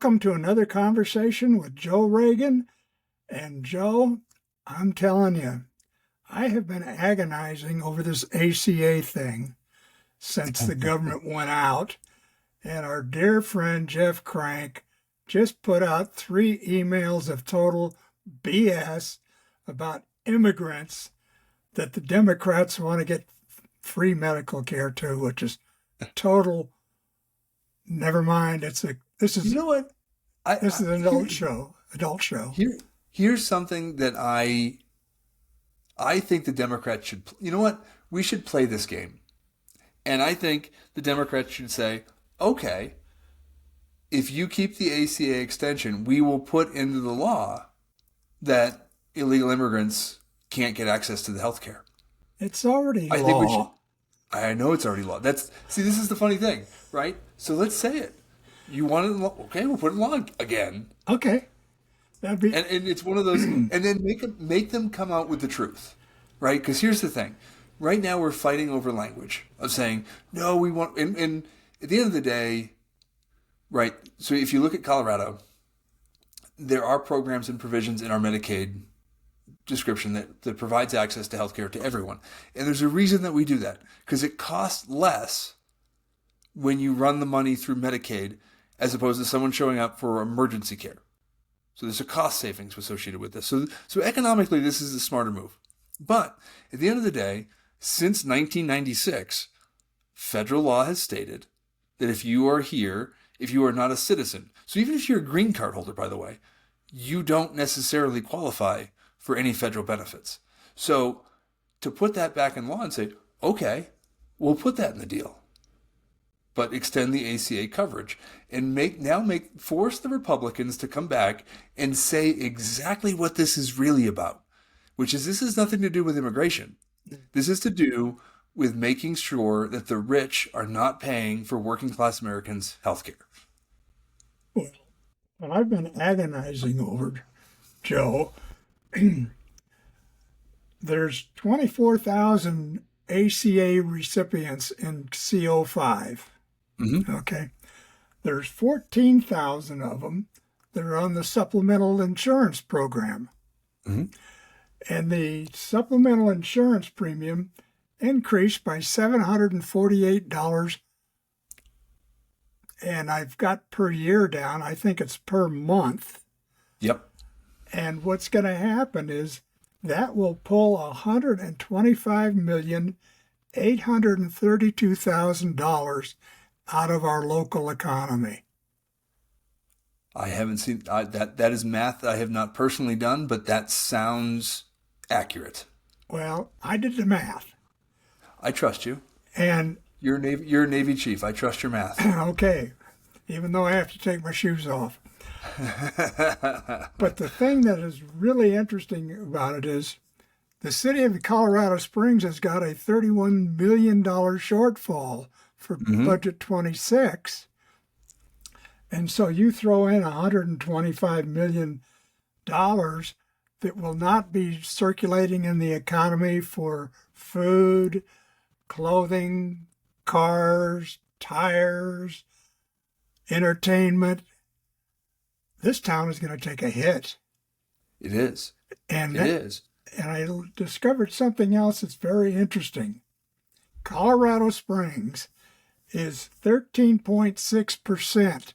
Welcome to another conversation with Joe Reagan. And Joe, I'm telling you, I have been agonizing over this ACA thing since the government went out. And our dear friend Jeff Crank just put out 3 emails of total BS about immigrants that the Democrats want to get free medical care to, which is total. Never mind. This is You know what? this is an adult show. Adult show. Here's something that I think the Democrats should. You know what? We should play this game, and I think the Democrats should say, okay, if you keep the ACA extension, we will put into the law that illegal immigrants can't get access to the health care. It's already I think we should. law. I know it's already law. See, this is the funny thing, right? So let's say it. You want it in law? Okay, we'll put it in law again. Okay, that'd be And it's one of those, and then make them come out with the truth, right? Because here's the thing. Right now we're fighting over language of saying, no, we want, and at the end of the day, right? So if you look at Colorado, there are programs and provisions in our Medicaid description that provides access to healthcare to everyone. And there's a reason that we do that, because it costs less when you run the money through Medicaid as opposed to someone showing up for emergency care. So there's a cost savings associated with this. So economically, this is a smarter move. But at the end of the day, since 1996, federal law has stated that if you are here, if you are not a citizen, so even if you're a green card holder, by the way, you don't necessarily qualify for any federal benefits. So to put that back in law and say, okay, we'll put that in the deal, but extend the ACA coverage and force the Republicans to come back and say exactly what this is really about, which is this has nothing to do with immigration. This is to do with making sure that the rich are not paying for working class Americans' health care. well. And I've been agonizing over Joe. There's 24,000 ACA recipients in CO5. Mm-hmm. Okay, there's 14,000 of them that are on the supplemental insurance program, Mm-hmm. and the supplemental insurance premium increased by $748, and I've got per year down. I think it's per month. Yep. And what's going to happen is that will pull $125,832,000 out of our local economy. I haven't seen that. That is math I have not personally done, but that sounds accurate. Well, I did the math, I trust you. and You're a Navy chief. I trust your math. okay, even though I have to take my shoes off. But the thing that is really interesting about it is the city of Colorado Springs has got a $31 million shortfall for budget 26. And so you throw in $125 million that will not be circulating in the economy for food, clothing, cars, tires, entertainment. This town is going to take a hit. It is. And It is. and I discovered something else that's very interesting. Colorado Springs is 13.6%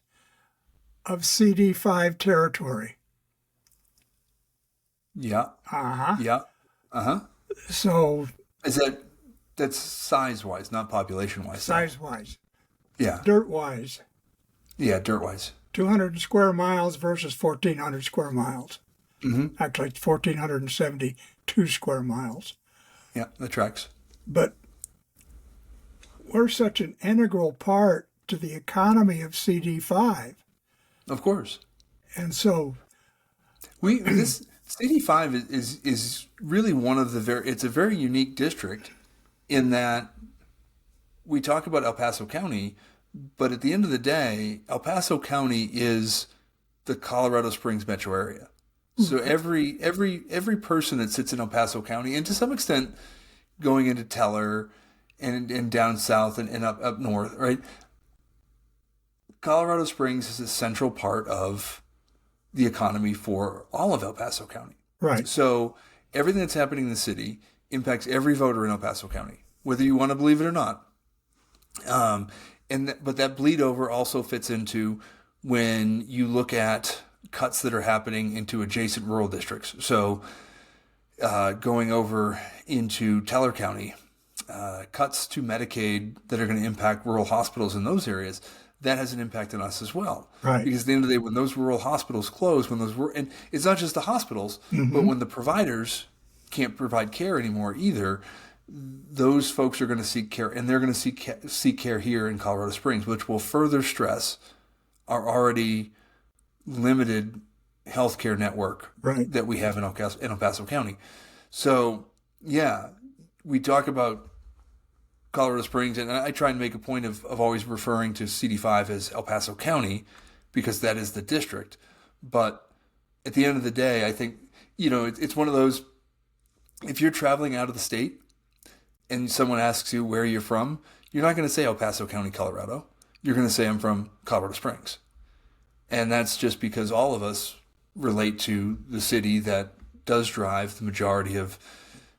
of CD5 territory. Yeah. Uh-huh. Yeah. Uh-huh. So Is that's size-wise, not population-wise. size-wise, Yeah. dirt-wise, Yeah, dirt-wise. 200 square miles versus 1,400 square miles. Mm-hmm. Actually, 1,472 square miles. Yeah, that tracks. But we're such an integral part to the economy of CD5. Of course. And so, This CD5 is really one of it's a very unique district in that we talk about El Paso County, but at the end of the day, El Paso County is the Colorado Springs metro area. So every person that sits in El Paso County, and to some extent going into Teller and down south and up north, right? Colorado Springs is a central part of the economy for all of El Paso County. Right. So everything that's happening in the city impacts every voter in El Paso County, whether you want to believe it or not. But that bleed over also fits into when you look at cuts that are happening into adjacent rural districts. So going over into Teller County, cuts to Medicaid that are going to impact rural hospitals in those areas, that has an impact on us as well. Right. Because at the end of the day, when those rural hospitals close, and it's not just the hospitals, but when the providers can't provide care anymore either, those folks are going to seek care, and they're going to seek care here in Colorado Springs, which will further stress our already limited healthcare network that we have in El Paso County. So, yeah, we talk about Colorado Springs, and I try and make a point of always referring to CD5 as El Paso County because that is the district. But at the end of the day, I think, it's one of those, if you're traveling out of the state and someone asks you where you're from, you're not going to say El Paso County, Colorado. You're going to say I'm from Colorado Springs. And that's just because all of us relate to the city that does drive the majority of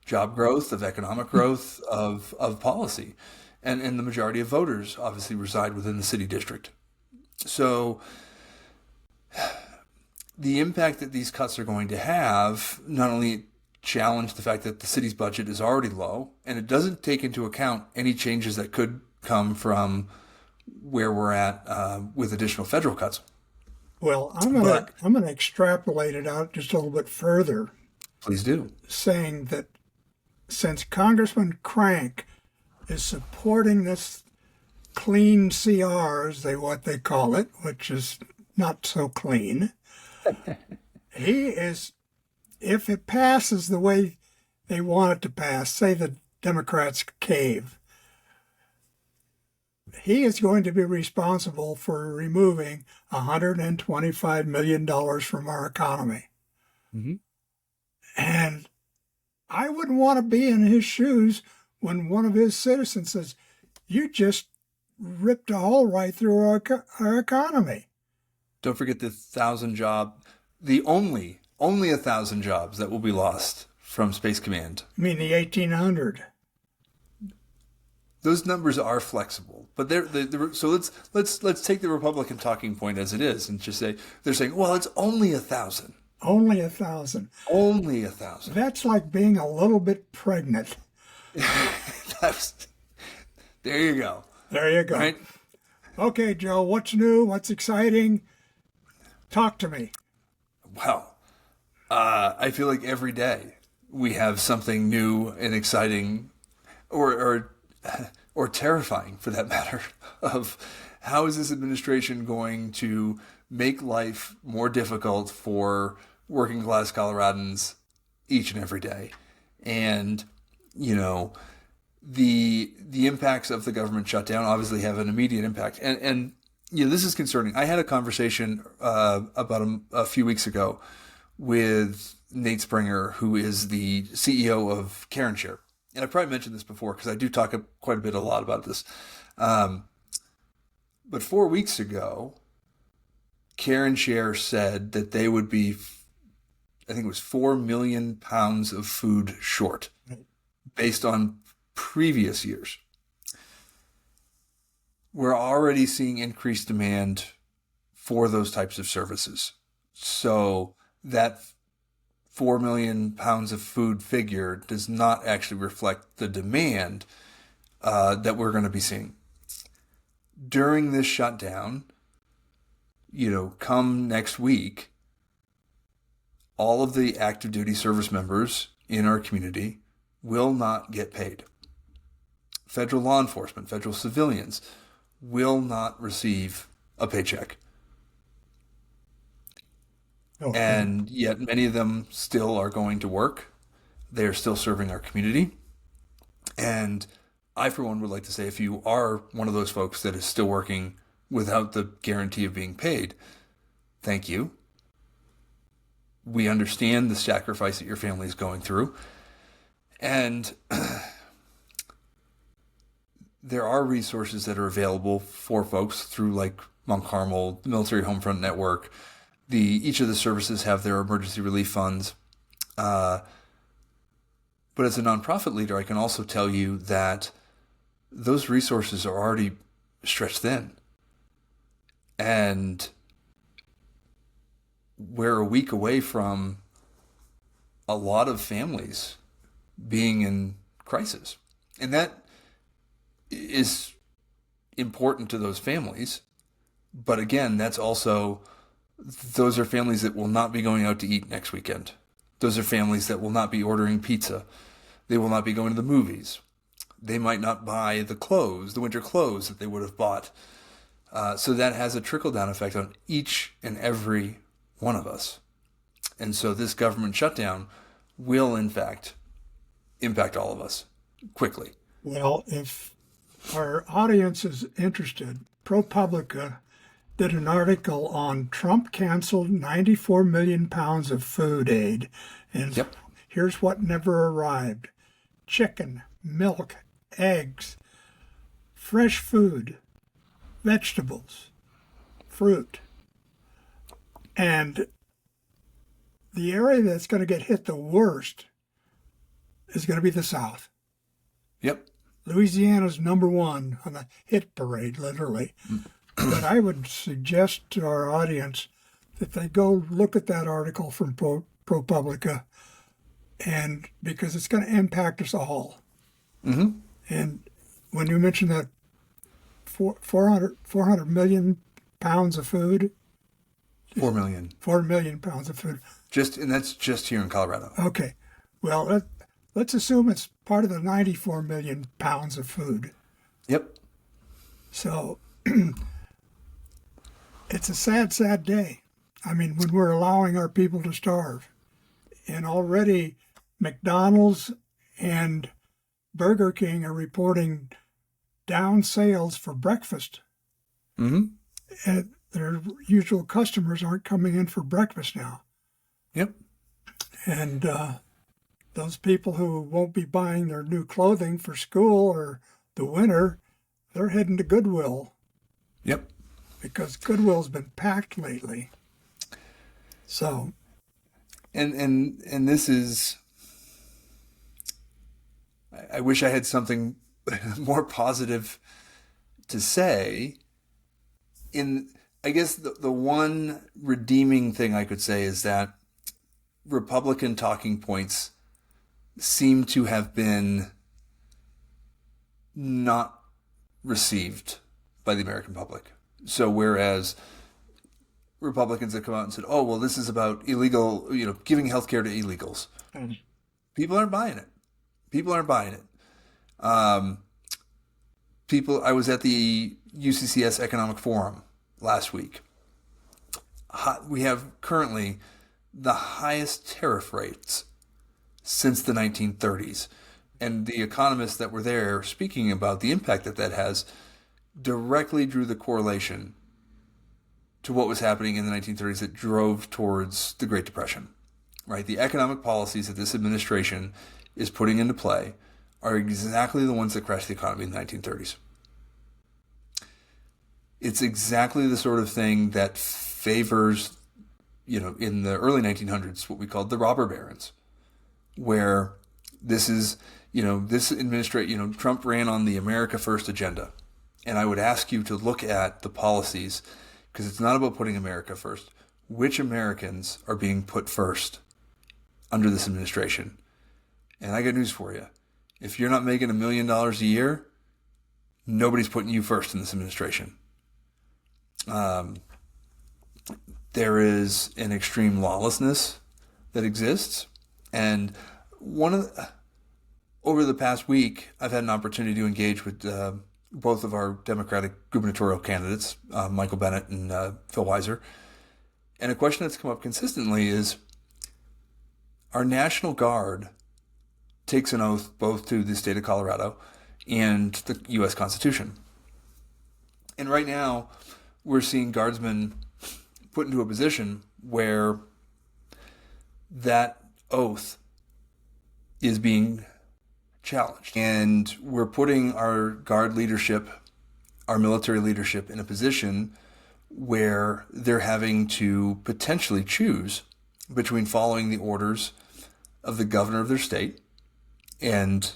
job growth, of economic growth, of policy. And the majority of voters obviously reside within the city district. So the impact that these cuts are going to have not only challenge the fact that the city's budget is already low, and it doesn't take into account any changes that could come from where we're at with additional federal cuts. Well, I'm going to extrapolate it out just a little bit further. Please do. Saying that since Congressman Crank is supporting this clean CR, what they call it, which is not so clean, he is, if it passes the way they want it to pass, say the Democrats cave, he is going to be responsible for removing $125 million from our economy. Mm-hmm. And I wouldn't want to be in his shoes when one of his citizens says, you just ripped a hole right through our economy. Don't forget the 1,000 only 1,000 jobs that will be lost from Space Command. I mean the 1,800. Those numbers are flexible, but so let's take the Republican talking point as it is and just say they're saying, well, it's only 1,000. Only 1,000. Only 1,000. That's like being a little bit pregnant. There you go. There you go. Right? Okay, Joe, what's new? What's exciting? Talk to me. Well, I feel like every day we have something new and exciting or terrifying, for that matter, of how is this administration going to make life more difficult for working class Coloradans each and every day. And, the impacts of the government shutdown obviously have an immediate impact. And this is concerning. I had a conversation about a few weeks ago with Nate Springer, who is the CEO of CareNshare. And I've probably mentioned this before because I do talk quite a lot about this. But 4 weeks ago, CareNshare said that they would be, I think it was 4 million pounds of food short based on previous years. We're already seeing increased demand for those types of services. So that 4 million pounds of food figure does not actually reflect the demand that we're going to be seeing. During this shutdown, come next week, all of the active duty service members in our community will not get paid. Federal law enforcement, federal civilians will not receive a paycheck. Okay. And yet many of them still are going to work. They are still serving our community. And I, for one, would like to say, if you are one of those folks that is still working without the guarantee of being paid, thank you. We understand the sacrifice that your family is going through. And there are resources that are available for folks through like Mount Carmel, the Military Homefront Network. Each of the services have their emergency relief funds. But as a nonprofit leader, I can also tell you that those resources are already stretched thin. And we're a week away from a lot of families being in crisis. And that is important to those families. But again, those are families that will not be going out to eat next weekend. Those are families that will not be ordering pizza. They will not be going to the movies. They might not buy the winter clothes that they would have bought. So that has a trickle-down effect on each and every one of us. And so this government shutdown will, in fact, impact all of us quickly. Well, if our audience is interested, ProPublica did an article on Trump canceled 94 million pounds of food aid. And Yep. Here's what never arrived: chicken, milk, eggs, fresh food, vegetables, fruit. And the area that's going to get hit the worst is going to be the South. Yep. Louisiana's number one on the hit parade, literally. But I would suggest to our audience that they go look at that article from ProPublica, and because it's going to impact us all. Mm-hmm. And when you mention that 400 million pounds of food, 4 million. 4 million pounds of food. And that's just here in Colorado. Okay. Well, let's assume it's part of the 94 million pounds of food. Yep. So it's a sad, sad day. I mean, when we're allowing our people to starve. And already McDonald's and Burger King are reporting down sales for breakfast. Mm-hmm. And their usual customers aren't coming in for breakfast now. Yep. And those people who won't be buying their new clothing for school or the winter, they're heading to Goodwill. Yep. Because Goodwill's been packed lately. So. And this is, I wish I had something more positive to say. I guess the one redeeming thing I could say is that Republican talking points seem to have been not received by the American public. So whereas Republicans have come out and said, oh, well, this is about illegal, giving health care to illegals. People aren't buying it. I was at the UCCS Economic Forum last week. We have currently the highest tariff rates since the 1930s. And the economists that were there speaking about the impact that has directly drew the correlation to what was happening in the 1930s that drove towards the Great Depression, right? The economic policies that this administration is putting into play are exactly the ones that crashed the economy in the 1930s. It's exactly the sort of thing that favors, in the early 1900s, what we called the robber barons, where this is, this administration, Trump ran on the America First agenda. And I would ask you to look at the policies, because it's not about putting America first. Which Americans are being put first under this administration? And I got news for you. If you're not making $1 million a year, nobody's putting you first in this administration. There is an extreme lawlessness that exists. And over the past week, I've had an opportunity to engage with both of our Democratic gubernatorial candidates, Michael Bennet and Phil Weiser. And a question that's come up consistently is, our National Guard takes an oath both to the state of Colorado and the U.S. Constitution. And right now, we're seeing guardsmen put into a position where that oath is being challenged. And we're putting our guard leadership, our military leadership, in a position where they're having to potentially choose between following the orders of the governor of their state and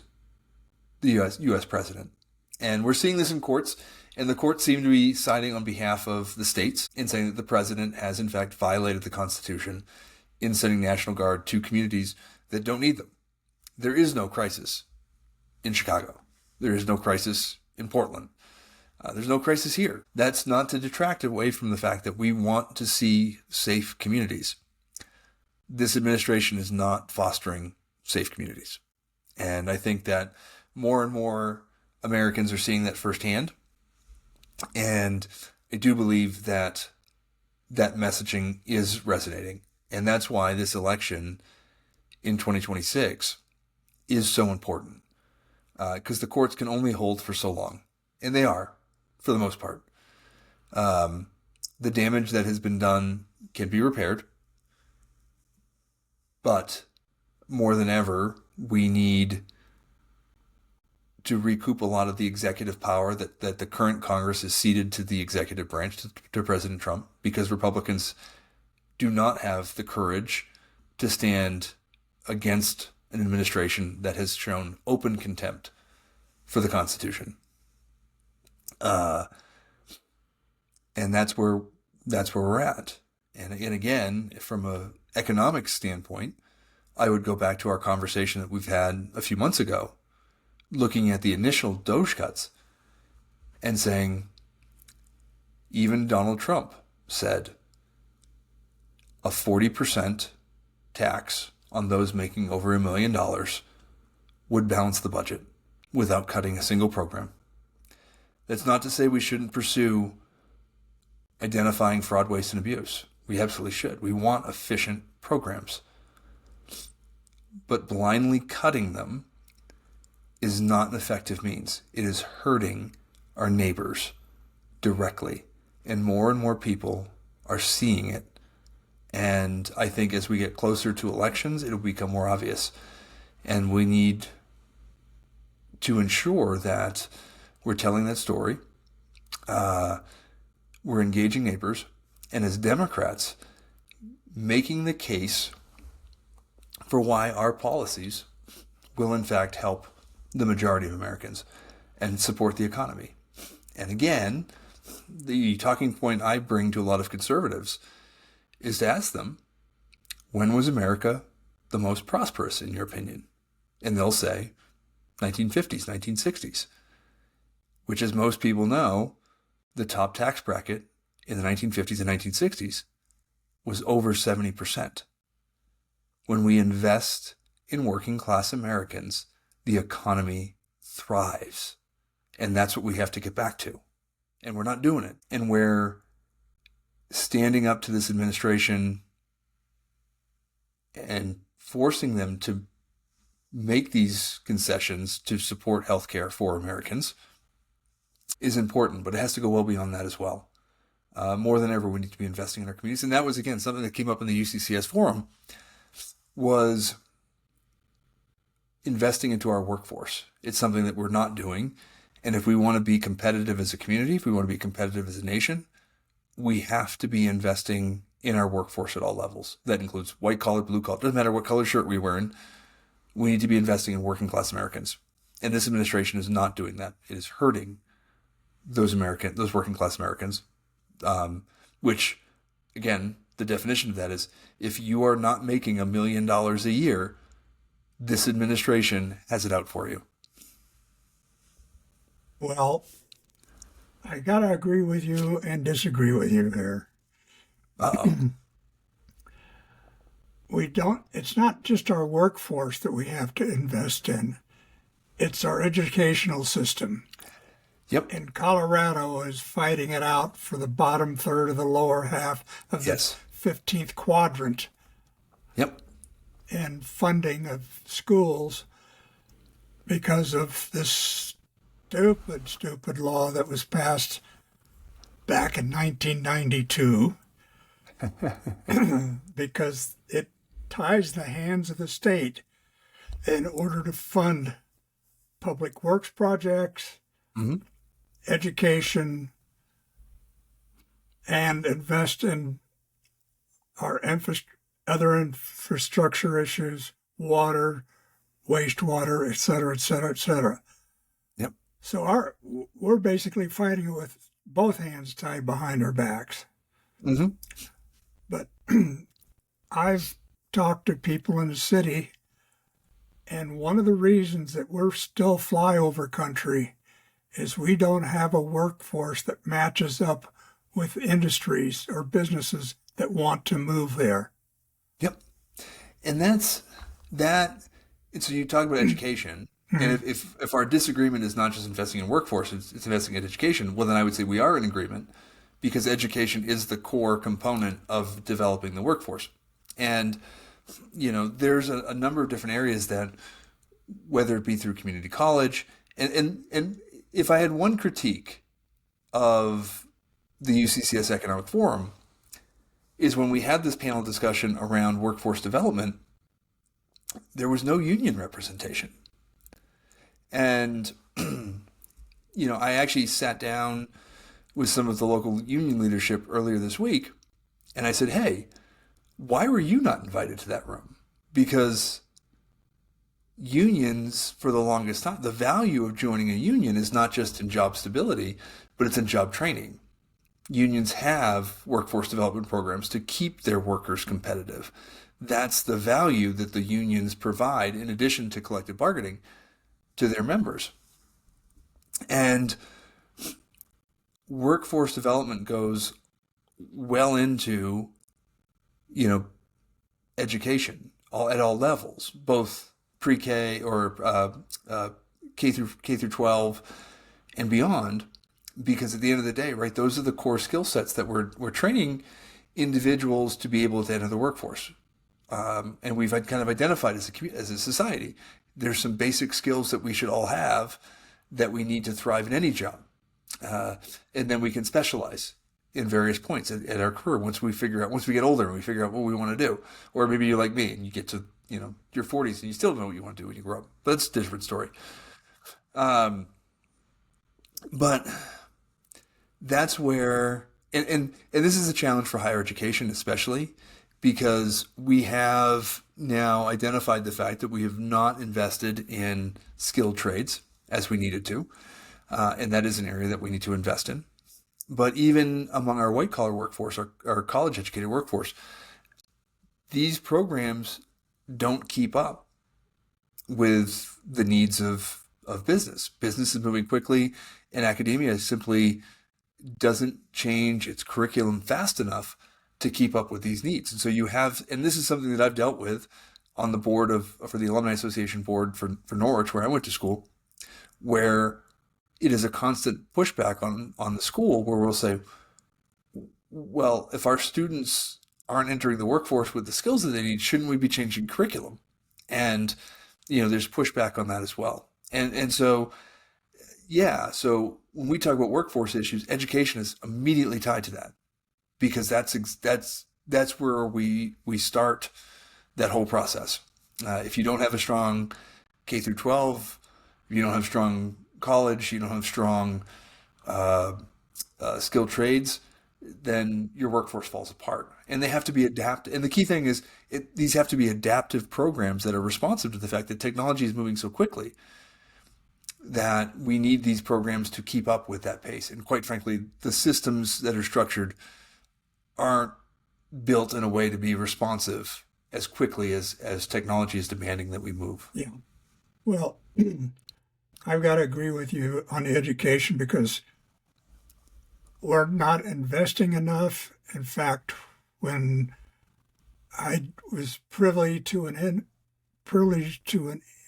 the U.S. president. And we're seeing this in courts, and the courts seem to be siding on behalf of the states in saying that the president has, in fact, violated the Constitution in sending National Guard to communities that don't need them. There is no crisis in Chicago. There is no crisis in Portland. There's no crisis here. That's not to detract away from the fact that we want to see safe communities. This administration is not fostering safe communities. And I think that more and more Americans are seeing that firsthand. And I do believe that that messaging is resonating. And that's why this election in 2026 is so important. Because the courts can only hold for so long. And they are, for the most part. The damage that has been done can be repaired. But more than ever, we need to recoup a lot of the executive power that the current Congress is ceded to the executive branch, to President Trump, because Republicans do not have the courage to stand against an administration that has shown open contempt for the Constitution. And that's where we're at. And again, from an economic standpoint, I would go back to our conversation that we've had a few months ago, looking at the initial DOGE cuts and saying, even Donald Trump said a 40% tax on those making over $1 million would balance the budget without cutting a single program. That's not to say we shouldn't pursue identifying fraud, waste, and abuse. We absolutely should. We want efficient programs. But blindly cutting them is not an effective means. It is hurting our neighbors directly. And more people are seeing it. And I think as we get closer to elections, it'll become more obvious. And we need to ensure that we're telling that story. We're engaging neighbors. And as Democrats, making the case for why our policies will in fact help the majority of Americans and support the economy. And again, the talking point I bring to a lot of conservatives is to ask them, when was America the most prosperous in your opinion? And they'll say 1950s, 1960s, which, as most people know, the top tax bracket in the 1950s and 1960s was over 70%. When we invest in working class Americans, the economy thrives. And that's what we have to get back to. And we're not doing it. And we're standing up to this administration and forcing them to make these concessions to support healthcare for Americans is important, but it has to go well beyond that as well. More than ever, we need to be investing in our communities. And that was, again, something that came up in the UCCS forum, was investing into our workforce. It's something that we're not doing. And if we want to be competitive as a community, if we want to be competitive as a nation, we have to be investing in our workforce at all levels. That includes white collar, blue collar, doesn't matter what color shirt we're wearing. We need to be investing in working class Americans. And this administration is not doing that. It is hurting those working class Americans, which, again, the definition of that is, if you are not making $1 million a year, this administration has it out for you. Well, I got to agree with you and disagree with you there. Uh-oh. It's not just our workforce that we have to invest in. It's our educational system. Yep. And Colorado is fighting it out for the bottom third of the lower half of the 15th quadrant. Yep. And funding of schools because of this stupid law that was passed back in 1992 because it ties the hands of the state in order to fund public works projects, education, and invest in our other infrastructure issues, water, wastewater, et cetera, et cetera, et cetera. Yep. So we're basically fighting with both hands tied behind our backs. Mm-hmm. But I've talked to people in the city, and one of the reasons that we're still flyover country is we don't have a workforce that matches up with industries or businesses that want to move there. Yep. And that's that. So you talk about education. And if our disagreement is not just investing in workforce, it's investing in education, well, then I would say we are in agreement, because education is the core component of developing the workforce. And, there's a number of different areas that, whether it be through community college, and if I had one critique of the UCCS Economic Forum, is when we had this panel discussion around workforce development, there was no union representation. And, I actually sat down with some of the local union leadership earlier this week, and I said, hey, why were you not invited to that room? Because unions, for the longest time, the value of joining a union is not just in job stability, but it's in job training. Unions have workforce development programs to keep their workers competitive. That's the value that the unions provide, in addition to collective bargaining, to their members. And workforce development goes well into, education at all levels, both pre-K or K through 12 and beyond, because at the end of the day, right, those are the core skill sets that we're training individuals to be able to enter the workforce. And we've kind of identified as a society, there's some basic skills that we should all have that we need to thrive in any job. And then we can specialize in various points at our career once we get older and we figure out what we want to do. Or maybe you're like me and you get to, your 40s and you still don't know what you want to do when you grow up. But that's a different story. But that's where, and this is a challenge for higher education, especially because we have now identified the fact that we have not invested in skilled trades as we needed to. And that is an area that we need to invest in. But even among our white collar workforce, our college educated workforce, these programs don't keep up with the needs of business. Business is moving quickly, and academia simply doesn't change its curriculum fast enough to keep up with these needs. And so you have, and this is something that I've dealt with on the board for the Alumni Association board for Norwich, where I went to school, where it is a constant pushback on the school where we'll say, well, if our students aren't entering the workforce with the skills that they need, shouldn't we be changing curriculum? And, there's pushback on that as well. And so, yeah, so when we talk about workforce issues, education is immediately tied to that, because that's where we start that whole process. If you don't have a strong K through 12, if you don't have strong college, you don't have strong skilled trades, then your workforce falls apart. And they have to be adapted. And the key thing is these have to be adaptive programs that are responsive to the fact that technology is moving so quickly that we need these programs to keep up with that pace. And quite frankly, the systems that are structured aren't built in a way to be responsive as quickly as technology is demanding that we move. Yeah. Well, I've got to agree with you on the education, because we're not investing enough. In fact, when I was privileged to an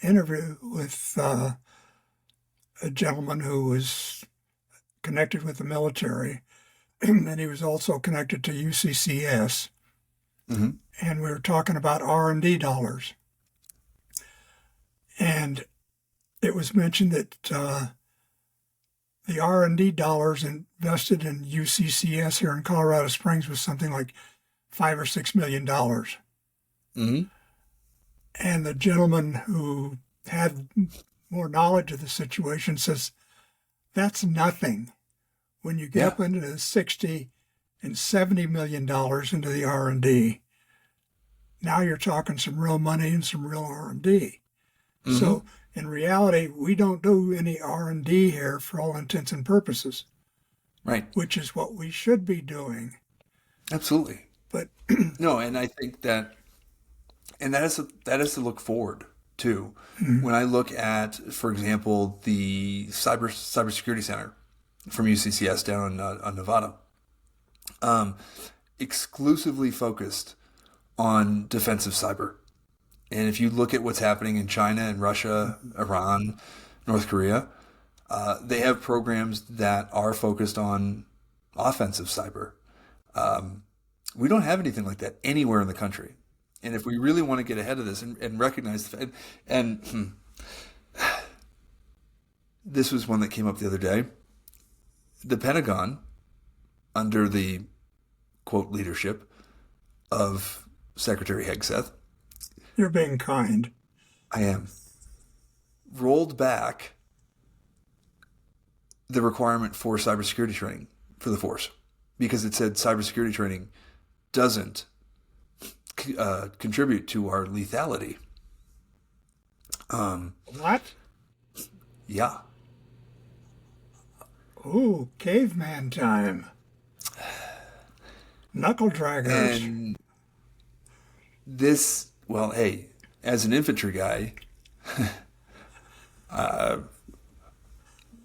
interview with a gentleman who was connected with the military, and he was also connected to UCCS, Mm-hmm. and we were talking about R&D dollars. And it was mentioned that the R&D dollars invested in UCCS here in Colorado Springs was something like $5 or $6 million. Mm-hmm. And the gentleman who had more knowledge of the situation says, that's nothing when you get up into the 60 and $70 million into the R&D. Now you're talking some real money and some real R&D. Mm-hmm. So in reality, we don't do any R&D here for all intents and purposes. Right. Which is what we should be doing. Absolutely. But no, and I think that is to look forward to. Mm-hmm. When I look at, for example, the cybersecurity center from UCCS down on Nevada, exclusively focused on defensive cyber. And if you look at what's happening in China and Russia, Iran, North Korea, they have programs that are focused on offensive cyber. We don't have anything like that anywhere in the country. And if we really want to get ahead of this and recognize the fact, and this was one that came up the other day, the Pentagon, under the, quote, leadership of Secretary Hegseth. You're being kind. I am. Rolled back the requirement for cybersecurity training for the force because it said cybersecurity training doesn't contribute to our lethality. What? Yeah. Ooh, caveman time. Knuckle draggers. And this, well, hey, as an infantry guy,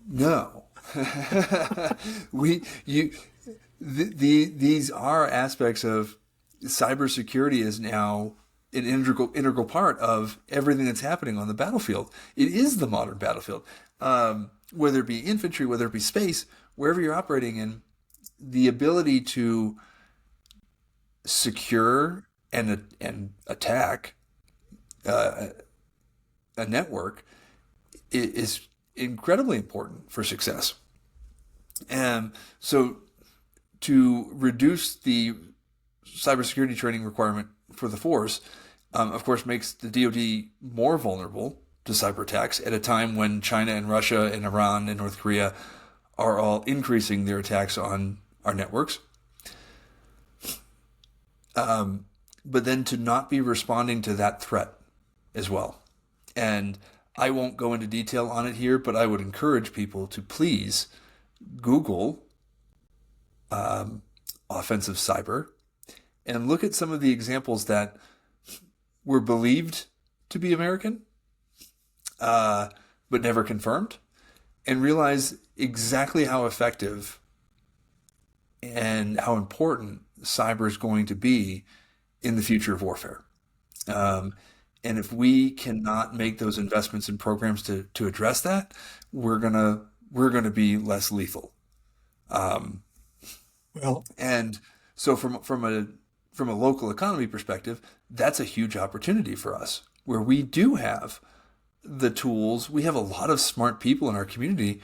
no. These are aspects of cybersecurity is now an integral part of everything that's happening on the battlefield. It is the modern battlefield. Whether it be infantry, whether it be space, wherever you're operating in, the ability to secure and attack a network is incredibly important for success. And so to reduce the cybersecurity training requirement for the force, of course, makes the DoD more vulnerable to cyber attacks at a time when China and Russia and Iran and North Korea are all increasing their attacks on our networks. But then to not be responding to that threat as well. And I won't go into detail on it here, but I would encourage people to please Google offensive cyber and look at some of the examples that were believed to be American, but never confirmed, and realize exactly how effective and how important cyber is going to be in the future of warfare. And if we cannot make those investments in programs to address that, we're gonna be less lethal. And so from a local economy perspective, that's a huge opportunity for us, where we do have the tools. We have a lot of smart people in our community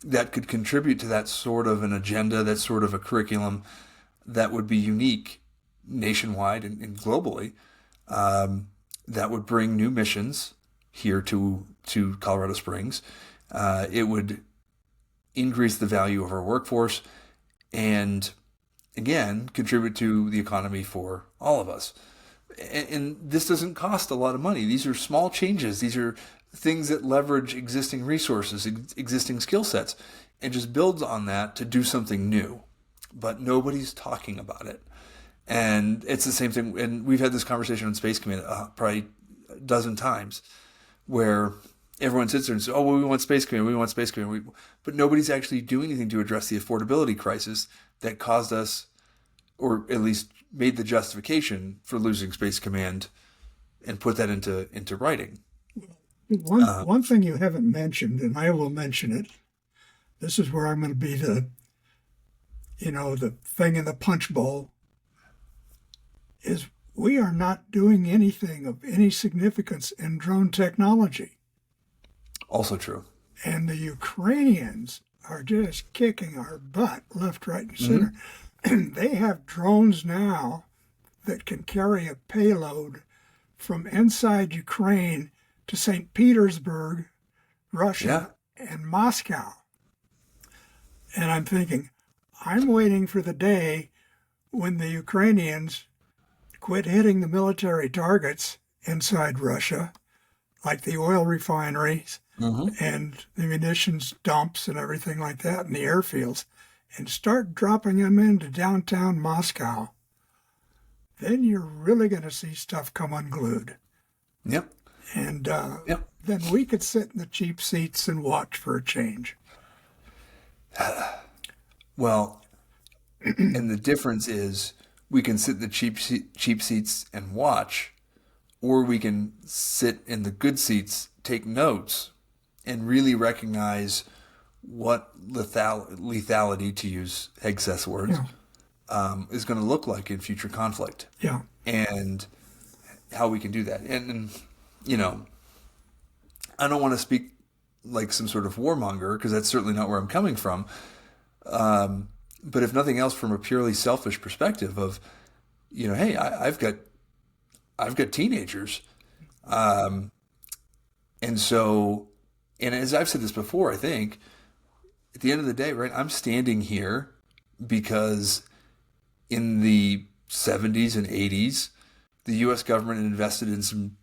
that could contribute to that sort of an agenda, that sort of a curriculum that would be unique nationwide and globally, that would bring new missions here to Colorado Springs. It would increase the value of our workforce and, again, contribute to the economy for all of us. And this doesn't cost a lot of money. These are small changes. These are things that leverage existing resources, existing skill sets, and just builds on that to do something new. But nobody's talking about it. And it's the same thing. And we've had this conversation on Space Command probably a dozen times, where everyone sits there and says, oh, well, we want Space Command, we want Space Command. But nobody's actually doing anything to address the affordability crisis that caused us, or at least made the justification for losing Space Command, and put that into writing. One thing you haven't mentioned, and I will mention it, this is where I'm going to be the thing in the punch bowl, is we are not doing anything of any significance in drone technology. Also true. And the Ukrainians are just kicking our butt left, right, and center. Mm-hmm. They have drones now that can carry a payload from inside Ukraine to St. Petersburg, Russia, and Moscow. And I'm thinking, I'm waiting for the day when the Ukrainians quit hitting the military targets inside Russia, like the oil refineries and the munitions dumps and everything like that in the airfields, and start dropping them into downtown Moscow. Then you're really going to see stuff come unglued. Yep. And then we could sit in the cheap seats and watch for a change. Well, and the difference is we can sit in the cheap seats and watch, or we can sit in the good seats, take notes, and really recognize what lethality, to use Hegseth's words, is going to look like in future conflict. Yeah. And how we can do that. And you know, I don't want to speak like some sort of warmonger, because that's certainly not where I'm coming from. But if nothing else, from a purely selfish perspective of, you know, hey, I've got teenagers. And so, and as I've said this before, I think at the end of the day, right, I'm standing here because in the 70s and 80s, the U.S. government invested in some,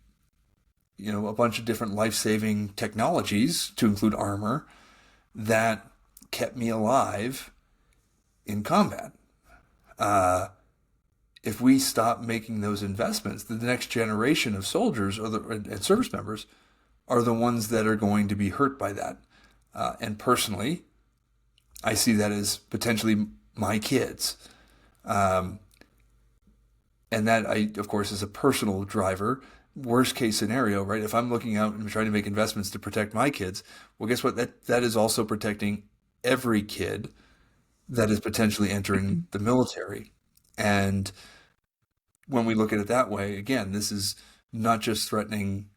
you know, a bunch of different life-saving technologies, to include armor, that kept me alive in combat. If we stop making those investments, the next generation of soldiers and service members are the ones that are going to be hurt by that. And personally, I see that as potentially my kids. And that, of course, is a personal driver. Worst case scenario, right? If I'm looking out and trying to make investments to protect my kids, well, guess what? That is also protecting every kid that is potentially entering the military. And when we look at it that way, again, this is not just threatening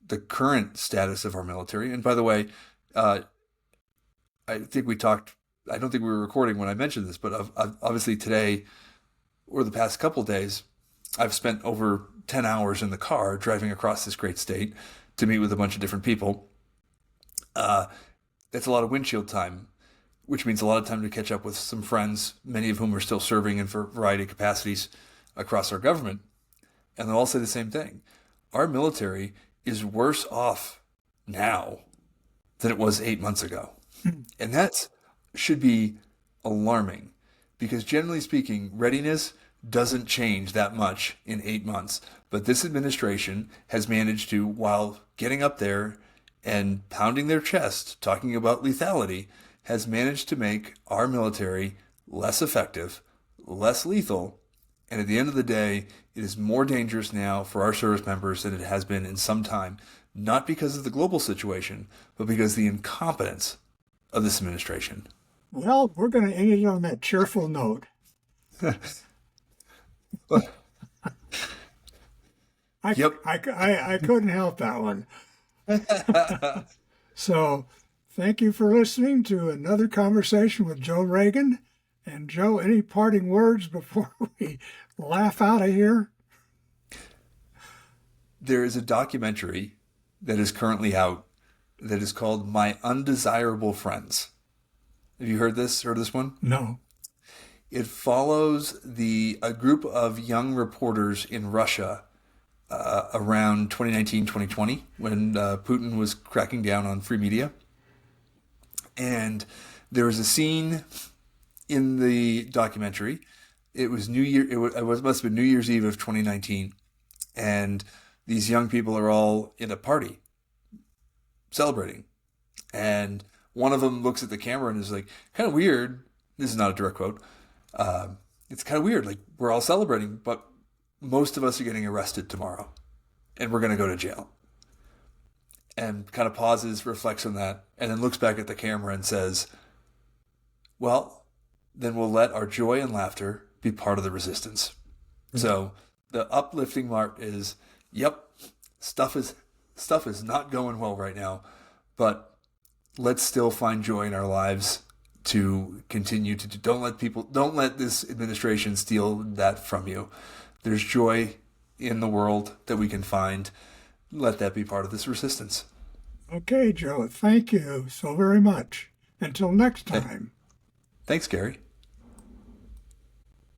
the current status of our military. And by the way, I think we talked, I don't think we were recording when I mentioned this, but obviously today, or the past couple of days, I've spent over 10 hours in the car driving across this great state to meet with a bunch of different people. That's a lot of windshield time, which means a lot of time to catch up with some friends, many of whom are still serving in a variety of capacities across our government. And they'll all say the same thing. Our military is worse off now than it was 8 months ago. And that should be alarming, because generally speaking, readiness doesn't change that much in 8 months. But this administration has managed to, while getting up there and pounding their chest, talking about lethality, has managed to make our military less effective, less lethal, and at the end of the day, it is more dangerous now for our service members than it has been in some time, not because of the global situation, but because of the incompetence of this administration. Well, we're going to end it on that cheerful note. I couldn't help that one. So, thank you for listening to another conversation with Joe Reagan. And Joe, any parting words before we laugh out of here? There is a documentary that is currently out that is called My Undesirable Friends. Have you heard this one? No. It follows a group of young reporters in Russia around 2019, 2020, when Putin was cracking down on free media. And there was a scene in the documentary. It was must have been New Year's Eve of 2019, and these young people are all in a party celebrating, and one of them looks at the camera and is like, kind of weird. This is not a direct quote. It's kind of weird. Like, we're all celebrating, but most of us are getting arrested tomorrow, and we're going to go to jail. And kind of pauses, reflects on that, and then looks back at the camera and says, well, then we'll let our joy and laughter be part of the resistance. Mm-hmm. So the uplifting part is, yep, stuff is not going well right now, but let's still find joy in our lives to continue to don't let this administration steal that from you. There's joy in the world that we can find. Let that be part of this resistance. Okay, Joe, thank you so very much. Until next time. Thanks, Gary.